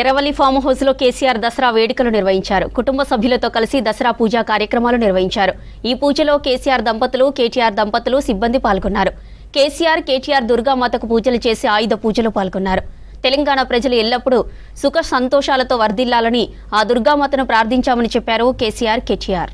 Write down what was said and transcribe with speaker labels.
Speaker 1: Erravalli farm house లో కేసీఆర్ దసరా వేడుకలు నిర్వహించారు. కుటుంబ సభ్యులతో కలిసి దసరా పూజా కార్యక్రమాలు నిర్వహించారు. ఈ పూజలో కేసీఆర్ దంపతులు, కేటీఆర్ దంపతులు, సిబ్బంది పాల్గొన్నారు. కేటీఆర్ దుర్గామాతకు పూజలు చేసి ఆయుధ పూజలో పాల్గొన్నారు. తెలంగాణ ప్రజలు ఎల్లప్పుడూ సుఖ సంతోషాలతో వర్ధిల్లాలని ఆ దుర్గామాతను ప్రార్థించామని చెప్పారు కేటీఆర్.